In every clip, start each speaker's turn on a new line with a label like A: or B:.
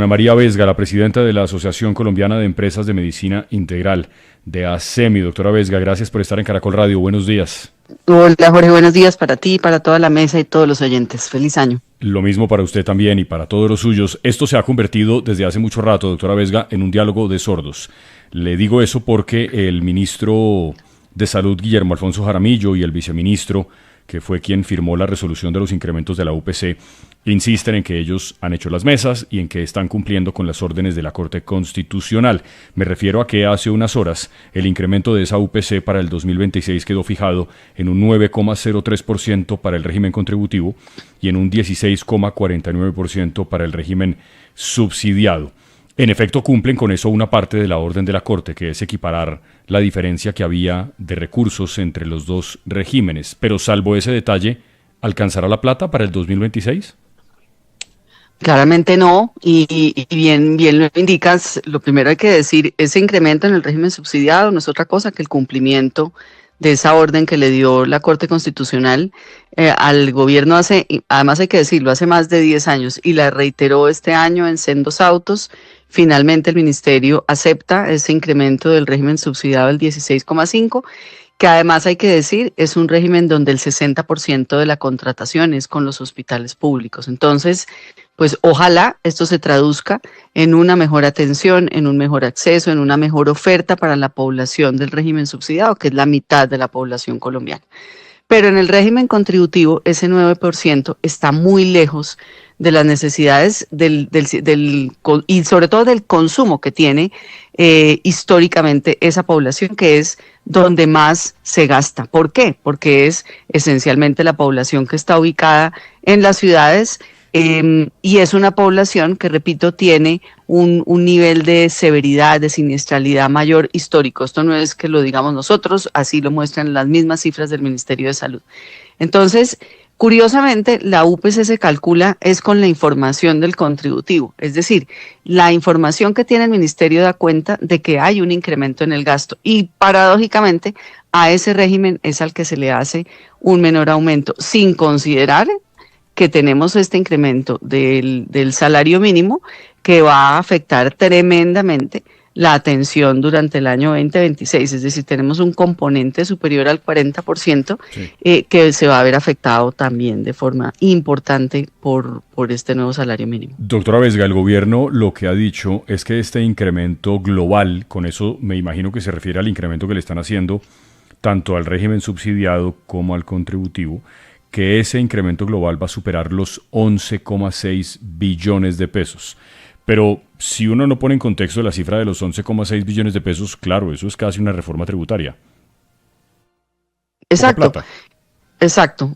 A: Ana María Vesga, la presidenta de la Asociación Colombiana de Empresas de Medicina Integral, de ASEMI. Doctora Vesga, gracias por estar en Caracol Radio. Buenos días.
B: Hola Jorge, buenos días para ti, para toda la mesa y todos los oyentes. Feliz año.
A: Lo mismo para usted también y para todos los suyos. Esto se ha convertido desde hace mucho rato, doctora Vesga, en un diálogo de sordos. Le digo eso porque el ministro de Salud, Guillermo Alfonso Jaramillo, y el viceministro, que fue quien firmó la resolución de los incrementos de la UPC, insisten en que ellos han hecho las mesas y en que están cumpliendo con las órdenes de la Corte Constitucional. Me refiero a que hace unas horas el incremento de esa UPC para el 2026 quedó fijado en un 9,03% para el régimen contributivo y en un 16,49% para el régimen subsidiado. En efecto, cumplen con eso una parte de la orden de la Corte, que es equiparar la diferencia que había de recursos entre los dos regímenes. Pero salvo ese detalle, ¿alcanzará la plata para el 2026?
B: Claramente no, y bien lo indicas. Lo primero hay que decir, ese incremento en el régimen subsidiado no es otra cosa que el cumplimiento de esa orden que le dio la Corte Constitucional al gobierno además hay que decirlo, hace más de 10 años, y la reiteró este año en sendos autos. Finalmente el ministerio acepta ese incremento del régimen subsidiado del 16,5%, que además hay que decir es un régimen donde el 60% de la contratación es con los hospitales públicos. Entonces, pues ojalá esto se traduzca en una mejor atención, en un mejor acceso, en una mejor oferta para la población del régimen subsidiado, que es la mitad de la población colombiana. Pero en el régimen contributivo, ese 9% está muy lejos de las necesidades y sobre todo del consumo que tiene históricamente esa población, que es donde más se gasta. ¿Por qué? Porque es esencialmente la población que está ubicada en las ciudades y es una población que, repito, tiene un nivel de severidad, de siniestralidad mayor histórico. Esto no es que lo digamos nosotros, así lo muestran las mismas cifras del Ministerio de Salud. Entonces, curiosamente, la UPC se calcula es con la información del contributivo, es decir, la información que tiene el ministerio da cuenta de que hay un incremento en el gasto y paradójicamente a ese régimen es al que se le hace un menor aumento, sin considerar que tenemos este incremento del salario mínimo que va a afectar tremendamente la atención durante el año 2026, es decir, tenemos un componente superior al 40% que se va a ver afectado también de forma importante por este nuevo salario mínimo.
A: Doctora Vesga, el gobierno lo que ha dicho es que este incremento global, con eso me imagino que se refiere al incremento que le están haciendo tanto al régimen subsidiado como al contributivo, que ese incremento global va a superar los 11,6 billones de pesos. Pero si uno no pone en contexto la cifra de los 11,6 billones de pesos, claro, eso es casi una reforma tributaria.
B: Exacto.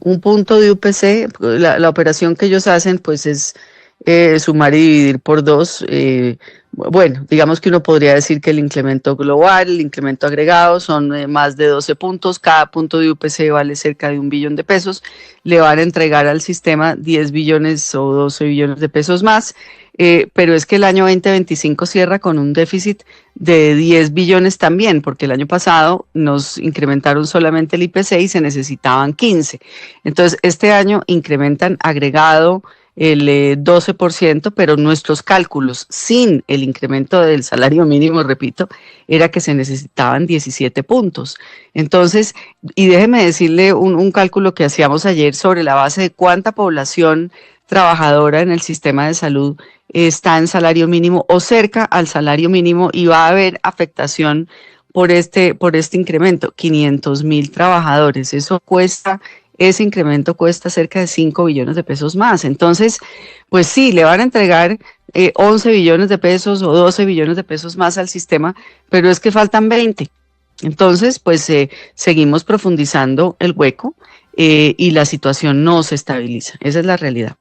B: Un punto de UPC, la operación que ellos hacen pues es sumar y dividir por 2. Bueno, digamos que uno podría decir que el incremento global, el incremento agregado son más de 12 puntos, cada punto de UPC vale cerca de 1 billón de pesos, le van a entregar al sistema 10 billones o 12 billones de pesos más, pero es que el año 2025 cierra con un déficit de 10 billones también, porque el año pasado nos incrementaron solamente el IPC y se necesitaban 15. Entonces, este año incrementan agregado el 12%, pero nuestros cálculos sin el incremento del salario mínimo, repito, era que se necesitaban 17 puntos. Entonces, y déjeme decirle un cálculo que hacíamos ayer sobre la base de cuánta población trabajadora en el sistema de salud está en salario mínimo o cerca al salario mínimo y va a haber afectación por este incremento, 500,000 trabajadores. Ese incremento cuesta cerca de 5 billones de pesos más. Entonces, pues sí, le van a entregar 11 billones de pesos o 12 billones de pesos más al sistema, pero es que faltan 20. Entonces, pues seguimos profundizando el hueco y la situación no se estabiliza. Esa es la realidad.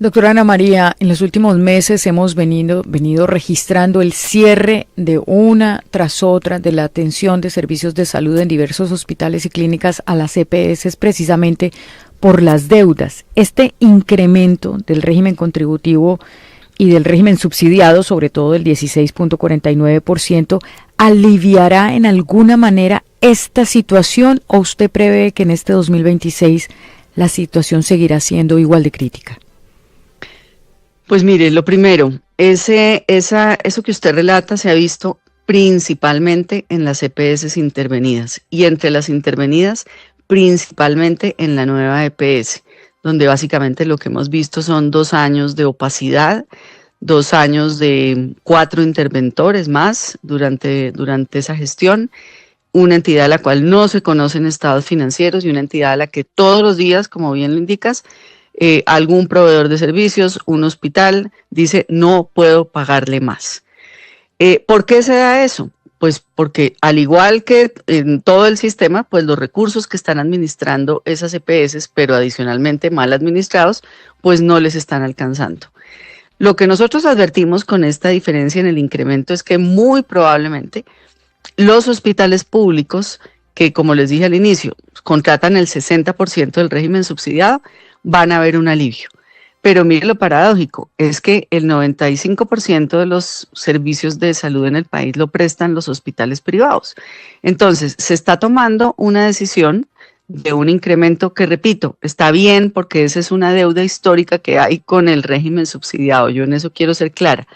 C: Doctora Ana María, en los últimos meses hemos venido registrando el cierre de una tras otra de la atención de servicios de salud en diversos hospitales y clínicas a las EPS precisamente por las deudas. Este incremento del régimen contributivo y del régimen subsidiado, sobre todo del 16,49%, ¿aliviará en alguna manera esta situación o usted prevé que en este 2026 la situación seguirá siendo igual de crítica?
B: Pues mire, lo primero, eso que usted relata se ha visto principalmente en las EPS intervenidas y entre las intervenidas principalmente en la nueva EPS, donde básicamente lo que hemos visto son 2 años de opacidad, 2 años de 4 interventores más durante esa gestión, una entidad a la cual no se conocen estados financieros y una entidad a la que todos los días, como bien lo indicas, algún proveedor de servicios, un hospital, dice no puedo pagarle más. ¿Por qué se da eso? Pues porque al igual que en todo el sistema, pues los recursos que están administrando esas EPS, pero adicionalmente mal administrados, pues no les están alcanzando. Lo que nosotros advertimos con esta diferencia en el incremento es que muy probablemente los hospitales públicos, que como les dije al inicio, contratan el 60% del régimen subsidiado, van a ver un alivio. Pero mire lo paradójico, es que el 95% de los servicios de salud en el país lo prestan los hospitales privados. Entonces, se está tomando una decisión de un incremento que, repito, está bien porque esa es una deuda histórica que hay con el régimen subsidiado. Yo en eso quiero ser clara.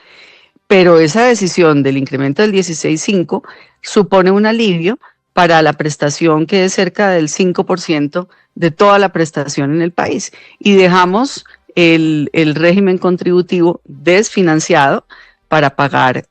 B: Pero esa decisión del incremento del 16.5 supone un alivio para la prestación que es cerca del 5% de toda la prestación en el país. Y dejamos el régimen contributivo desfinanciado para pagar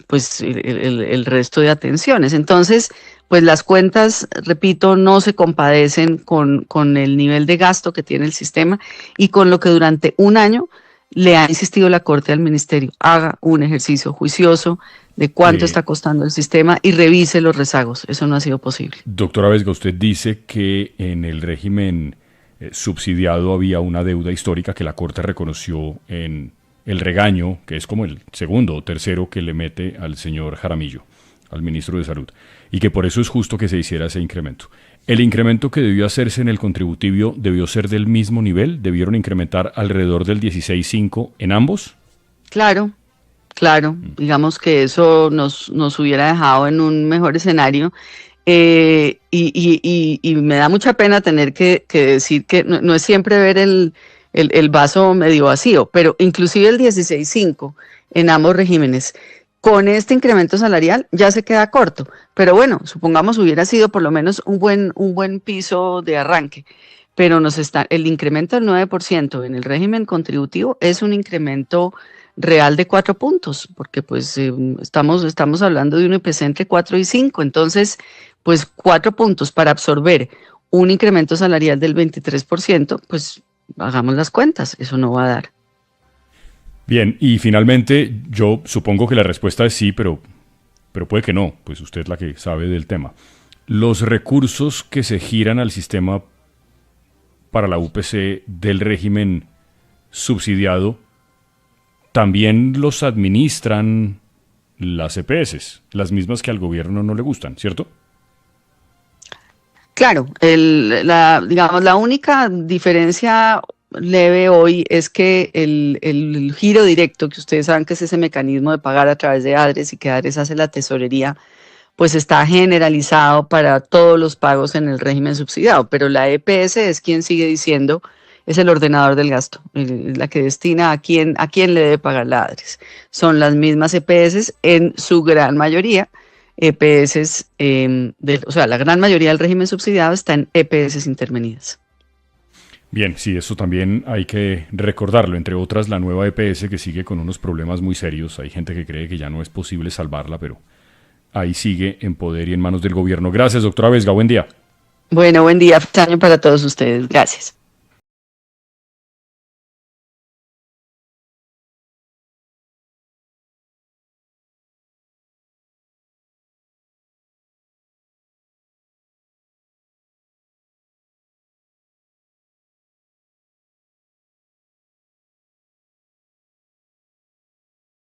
B: pues el resto de atenciones. Entonces, pues las cuentas, repito, no se compadecen con el nivel de gasto que tiene el sistema y con lo que durante un año le ha insistido la Corte al Ministerio. Haga un ejercicio juicioso de cuánto está costando el sistema y revise los rezagos. Eso no ha sido posible.
A: Doctora Vesga, usted dice que en el régimen subsidiado había una deuda histórica que la Corte reconoció en el regaño, que es como el segundo o tercero que le mete al señor Jaramillo, al ministro de Salud, y que por eso es justo que se hiciera ese incremento. ¿El incremento que debió hacerse en el contributivo debió ser del mismo nivel? ¿Debieron incrementar alrededor del 16.5 en ambos?
B: Claro, digamos que eso nos hubiera dejado en un mejor escenario. Y me da mucha pena tener que decir que no es siempre ver el vaso medio vacío, pero inclusive el 16.5 en ambos regímenes, con este incremento salarial ya se queda corto, pero bueno, supongamos hubiera sido por lo menos un buen piso de arranque, pero el incremento del 9% en el régimen contributivo es un incremento real de 4 puntos, porque pues estamos hablando de un IPC entre 4 y 5, entonces pues 4 puntos para absorber un incremento salarial del 23%, pues hagamos las cuentas, eso no va a dar.
A: Bien, y finalmente yo supongo que la respuesta es sí, pero puede que no, pues usted es la que sabe del tema. Los recursos que se giran al sistema para la UPC del régimen subsidiado también los administran las EPS, las mismas que al gobierno no le gustan, ¿cierto?
B: Claro, digamos, la única diferencia leve hoy es que el giro directo, que ustedes saben que es ese mecanismo de pagar a través de ADRES y que ADRES hace la tesorería, pues está generalizado para todos los pagos en el régimen subsidiado, pero la EPS es quien sigue diciendo, es el ordenador del gasto, la que destina a quién le debe pagar la ADRES. Son las mismas EPS en su gran mayoría, EPS, o sea, la gran mayoría del régimen subsidiado está en EPS intervenidas.
A: Bien, sí, eso también hay que recordarlo, entre otras la nueva EPS que sigue con unos problemas muy serios. Hay gente que cree que ya no es posible salvarla, pero ahí sigue en poder y en manos del gobierno. Gracias, doctora Vesga, buen día.
B: Bueno, buen día, feliz año para todos ustedes. Gracias.